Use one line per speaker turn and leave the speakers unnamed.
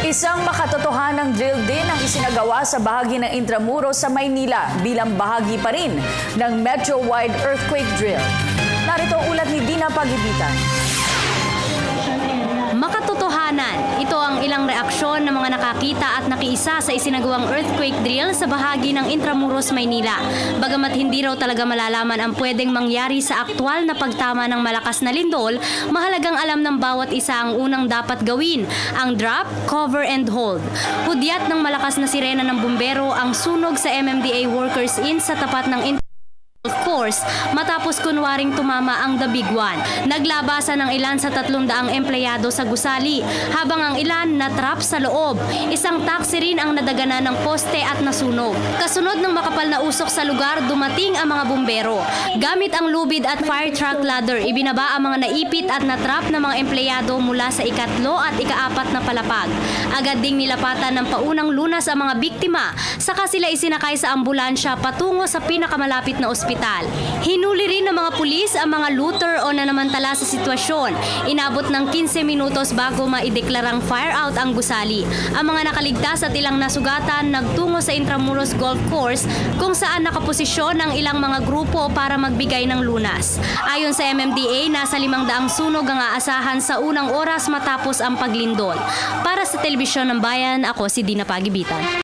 Isang makatotohanang drill din ang isinagawa sa bahagi ng Intramuros sa Maynila bilang bahagi pa rin ng Metro-wide earthquake drill. Narito ang ulat ni Dina Pagibitan.
Makatotohanan, ito ang ilang reaksyon ng mga nakakita at nakiisa sa isinagawang earthquake drill sa bahagi ng Intramuros, Maynila. Bagamat hindi raw talaga malalaman ang pwedeng mangyari sa aktwal na pagtama ng malakas na lindol, mahalagang alam ng bawat isa ang unang dapat gawin, ang drop, cover and hold. Hudyat ng malakas na sirena ng bumbero ang sunog sa MMDA Workers Inn sa tapat ng course matapos kunwaring tumama ang The Big One. Naglabasan ang ilan sa 300 empleyado sa gusali habang ang ilan natrap sa loob. Isang taxi rin ang nadaganan ng poste at nasunog. Kasunod ng makapal na usok sa lugar, dumating ang mga bumbero. Gamit ang lubid at fire truck ladder, ibinaba ang mga naipit at natrap na mga empleyado mula sa ikatlo at ikaapat na palapag. Agad ding nilapatan ng paunang lunas ang mga biktima, saka sila isinakay sa ambulansya patungo sa pinakamalapit na ospital. Hinuli rin ng mga pulis ang mga looter o nanamantala sa sitwasyon. Inabot ng 15 minutos bago maideklarang fire out ang gusali. Ang mga nakaligtas at ilang nasugatan nagtungo sa Intramuros Golf Course kung saan nakaposisyon ang ilang mga grupo para magbigay ng lunas. Ayon sa MMDA, nasa 500 sunog ang aasahan sa unang oras matapos ang paglindol. Para sa Telebisyon ng Bayan, ako si Dina Pagibitan.